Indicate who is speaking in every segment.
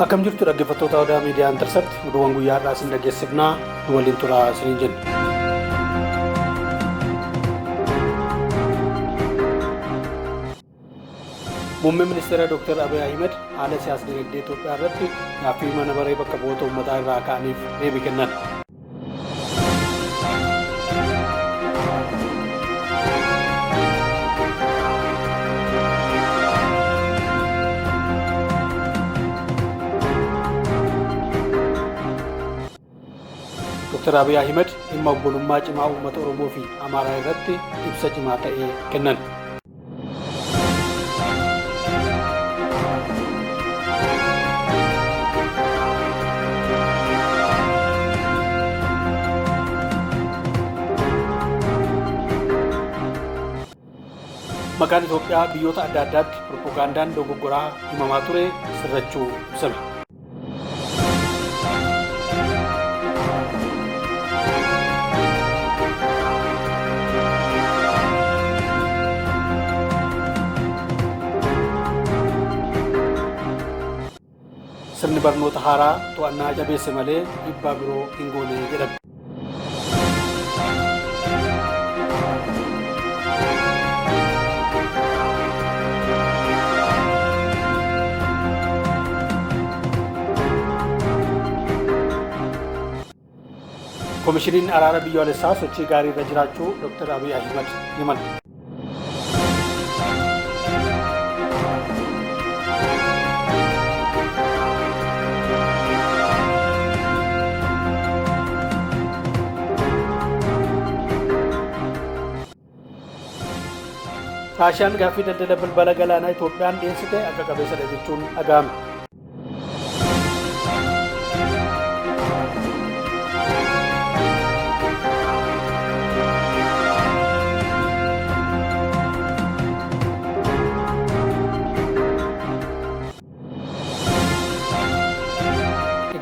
Speaker 1: Akkam jirtu dhaggeeffattoota Odaa Miidiyaa Intersect oduuwwan guyyaa har'aa isin dhageessifnaa nu waliin turaa isiniin jenna. Muummeen ministeera Dr. Abiy Ahmed haala siyaasa dinagdee Itoophiyaa irratti gaaffii mana maree bakka bu'oota uummataa irraa ka'aniif deebii kennan. Dr. Abiy Ahmed dhimma obbolummaa cimaa uummata Oromoo fi Amaaraa irratti ibsa cimaa ta'e kennan. Maqaan Itoophiyaa biyyoota adda addaatti propagandaan dogoggoraa himamaa ture sirrachuu ibsame. Sirni barnoota haaraa to'annaa jabeesse malee dhiibbaa biroo hin goone jedhame. Komishiniin araara biyyoolessaa sochii gaarii irra jiraachuu Dr. Abiy Ahmed himan. Raashiyaan gaaffii daldala balbala galaanaa Itoophiyaan dhiyeessite akka qabeessadha jechuun dhaga'ame.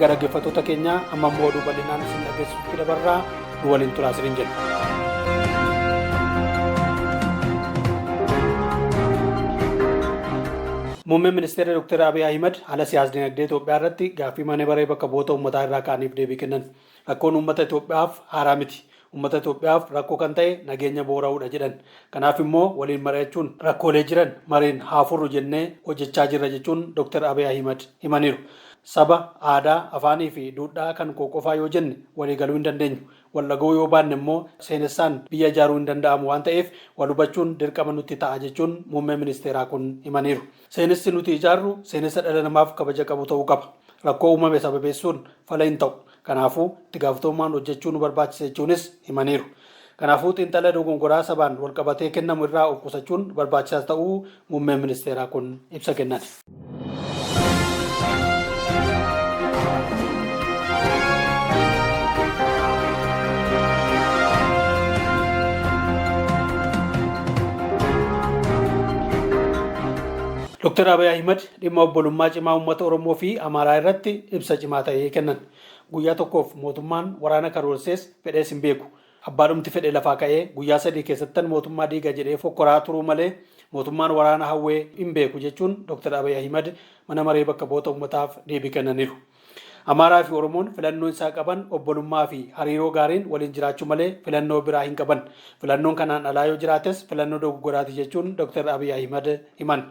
Speaker 1: Dhaggeeffattoota keenya amma immoo oduu bal'inaan isin dhageessisuutti dabarraa nu waliin turaa isiniin jenna. Muummeen ministeera Dr. Abiy Ahmed haala siyaasa dinagdee Itoophiyaa irratti gaaffii mana maree bakka bu'oota uummataa irraa ka'aniif deebii kennan. Rakkoon uummata Itoophiyaaf haaraa miti. Uummata Itoophiyaaf rakkoo kan ta'e nageenya boora'uudha jedhan. Kanaaf immoo waliin mari'achuun rakkoolee jiran mariin haa furru jennee hojjechaa jirra jechuun Dr. Abiy Ahmed himaniiru. Saba, aadaa, afaanii fi duudhaa kan koo qofaa yoo jenne walii galuu hin dandeenyu. Wal dhaga'uu yoo baanne immoo seenessaan biyya ijaaruu hin danda'amu waan ta'eef wal hubachuun dirqama nutti ta'a jechuun muummeen ministeeraa kun himaniiru. Seenessi nuti ijaarru seenessa dhala namaaf kabaja qabu ta'uu qaba. Rakkoo uumame sababeessuun fala hin ta'u. Kanaafuu itti gaafatamummaan hojjechuu nu barbaachisa jechuunis himaniiru. Kanaafuu xiinxala dogongoraa sabaan wal qabatee kennamu irraa of qusachuun barbaachisaa ta'uu muummeen ministeeraa kun ibsa kennan. Dr. Abiy Ahmed dhimma obbolummaa cimaa uummata Oromoo fi Amaaraa irratti ibsa cimaa ta'e kennan. Guyyaa tokkoof mootummaan waraana karoorsees fedhees hin beeku. Abbaadhumti fedhe lafaa ka'ee guyyaa 3 keessattan mootummaa diiga jedhee fokkoraa turuu malee mootummaan waraana hawwee hin beeku jechuun Dr. Abiy Ahmed mana maree bakka bu'oota uummataaf deebii kennaniiru. Amaaraa fi Oromoon filannoo isaa qaban obbolummaa fi hariiroo gaariin waliin jiraachuu malee filannoo biraa hin qaban. Filannoon kanaan alaa yoo jiraates filannoo dogoggoraati jechuun Dr. Abiy Ahmed himan.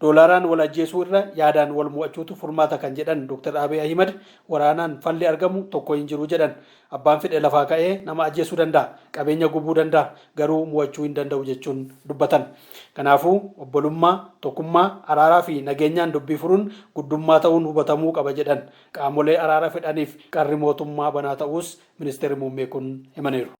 Speaker 1: Doolaaraan wal ajjeesuu irra yaadaan wal mo'achuutu furmaata kan jedhan Dr. Abiy Ahmed waraanaan falli argamu tokko hin jiru jedhan. Abbaan fedhe lafaa ka'ee nama ajjeesuu danda'a, qabeenya gubuu danda'a, garuu mo'achuu hin danda'u jechuun dubbatan. Kanaafuu obbolummaa, tokkummaa, araaraa fi nageenyaan dubbii furuun guddummaa ta'uun hubatamuu qaba jedhan. Qaamolee araara fedhaniif qarri mootummaa banaa ta'uus ministeerri muummee kun himaniiru.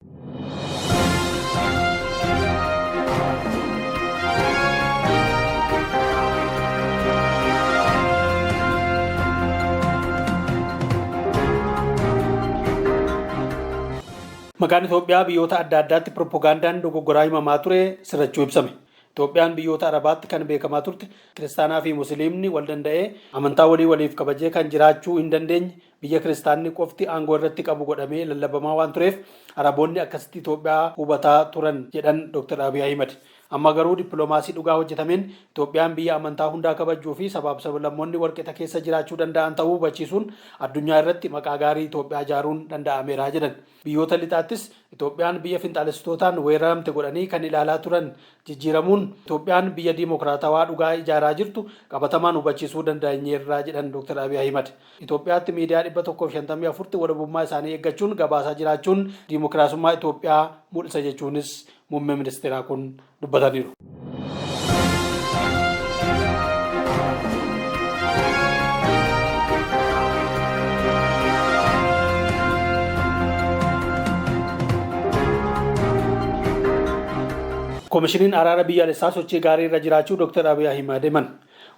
Speaker 1: Maqaan Itoophiyaa biyyoota adda addaatti propagandaan dogoggoraa himamaa ture sirrachuu ibsame. Itoophiyaan biyyoota Arabaatti kan beekamaa turte kiristaanaa fi musliimni wal danda'ee amantaa waliif kabajee kan jiraachuu hin dandeenye biyya kiristaanni qofti aangoo irratti qabu godhamee lallabamaa waan tureef Araboonni akkasitti Itoophiyaa hubataa turan jedhan Dr. Abiy Ahmed. Amma garuu dippiloomaasii dhugaa hojjetameen Itoophiyaan biyya amantaa hundaa kabajuu fi sabaaf sablammoonni walqixa keessa jiraachuu danda'an ta'uu hubachiisuun addunyaa irratti maqaa gaarii Itoophiyaa ijaaruun danda'ameera jedhan. Biyyoota lixaattis Itoophiyaan biyya finxaalessitootaan weeraramte godhanii kan ilaalaa turan jijjiiramuun Itoophiyaan biyya diimokiraatawaa dhugaa ijaaraa jirtu qabatamaan hubachiisuu danda'eerra jedhan Dr. Abiy Ahimad. Itoophiyaatti miidiyaa 154 walabummaa isaanii eeggachuun gabaasaa jiraachuun diimokiraasummaa Itoophiyaa mul'isa jechuunis muummee ministeeraa kun dubbataniiru. Komishiniin araara biyyaalessaa sochii gaarii irra jiraachuu Dr. Abiy Ahimad himan.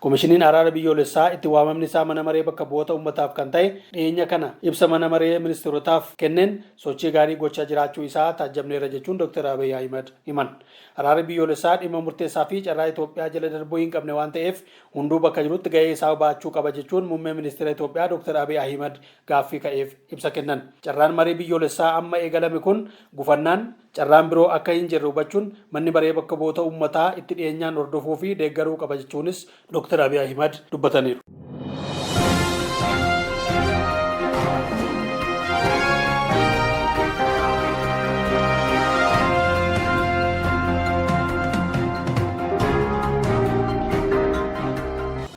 Speaker 1: Komishiniin araara biyyoolessaa itti waamamni isaa mana maree bakka bu'oota uummataaf kan ta'e dhiyeenya kana ibsa mana maree ministeerotaaf kenneen sochii gaarii gochaa jiraachuu isaa taajjabneerra jechuun Dr. Abiy Ahimad himan. Araarri biyyoolessaa dhimma murteessaa fi carraa Itoophiyaa jala darbuu hin qabne waan ta'eef hunduu bakka jirutti gahee isaa baachuu qaba jechuun muummee ministeera Itoophiyaa Dr. Abiy Ahimad gaaffii ka'eef ibsa kennan. Carraan marii biyyoolessaa amma eegalame kun gufannaan carraan biroo akka hin jirre hubachuun manni maree bakka bu'oota uummataa itti dhiyeenyaan hordofuu fi deeggaruu qaba jechuunis Dr. Abiy Ahimad dubbataniiru.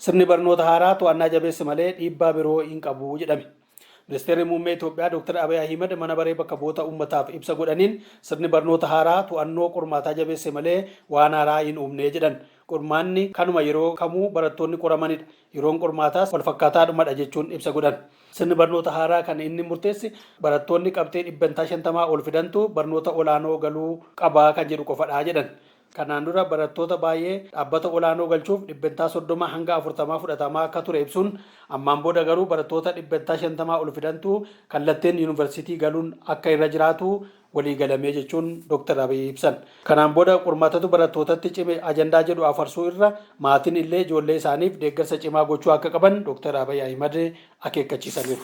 Speaker 1: Sirni barnoota haaraa to'annaa jabeessa malee dhiibbaa biroo hin qabu jedhame. Ministeerri muummee Itoophiyaa Dr. Abiy Ahimad mana maree bakka bu'oota uummataaf ibsa godhaniin sirni barnoota haaraa to'annoo qormaataa jabeesse malee waan haaraa hin uumne jedhan. Qormaanni kanuma yeroo kamuu barattoonni qoramanidha. Yeroon qormaataas wal fakkaataadhumadha jechuun ibsa godhan. Sirni barnoota haaraa kan inni murteesse barattoonni qabxee 50 ol fidantu barnoota olaanoo galuu qabaa kan jedhu qofadha jedhan. Kanaan dura barattoota baay'ee dhaabbata olaanoo galchuuf 30 hanga 40 fudhatamaa akka ture ibsuun ammaan booda garuu barattoota 50 ol fidantu kallattiin yuunivarsiitii galuun akka irra jiraatu walii galamee jechuun Dr. Abiy ibsan. Kanaan booda qormaatatu barattootatti cime ajandaa jedhu afarsuu irra maatiin illee ijoollee isaaniif deeggarsa cimaa gochuu akka qaban Dr. Abiy Ahimad akeekkachiisaniiru.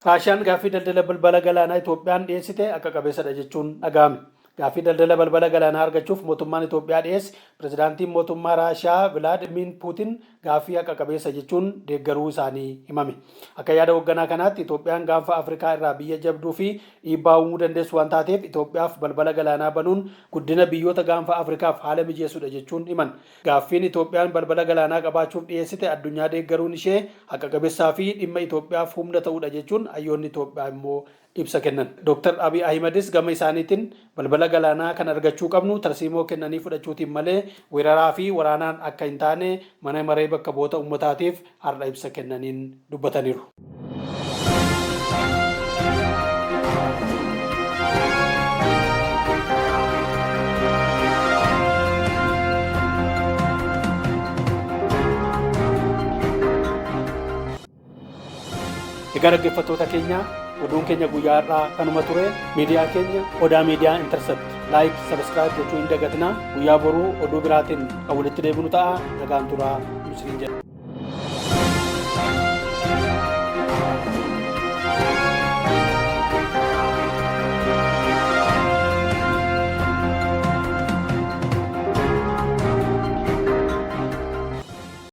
Speaker 1: Raashiyaan gaaffii daldala balbala galaanaa Itoophiyaan dhiyeessite akka qabeessadha jechuun dhaga'ame. Gaaffii daldala balbala galaanaa argachuuf mootummaan Itoophiyaa dhiyeesse pirezidaantiin mootummaa Raashiyaa Vilaadimiir Puutin gaaffii akka qabeessa jechuun deeggaruu isaanii himame. Akka yaada hoogganaa kanaatti Itoophiyaan gaanfa Afrikaa irraa biyya jabduu fi dhiibbaa uumuu dandeessu waan taateef Itoophiyaaf balbala galaanaa banuun guddina biyyoota gaanfa Afrikaaf haala mijeessudha jechuun himan. Gaaffiin Itoophiyaan balbala galaanaa qabaachuuf dhiyeessite addunyaa deeggaruun ishee haqa qabeessaa fi dhimma Itoophiyaaf humna ta'udha jechuun hayyoonni Itoophiyaa immoo ibsa kennan. Dr. Abiy Ahimedis gama isaaniitiin balbala galaanaa kan argachuu qabnu tarsiimoo kennanii fudhachuutiin malee weeraraa fi waraanaan akka hin taane mana maree bakka bu'oota uummataatiif har'a ibsa kennaniin dubbataniiru. Egaa dhaggeeffattoota keenya oduun keenya guyyaa har'aa kanuma ture. Miidiyaa keenya Odaa Miidiyaa Intercept like subscribe gochuu hin dagatinaa. Guyyaa boruu oduu biraatiin kan walitti deebinu ta'a. Nagaan turaa isiniin jedha.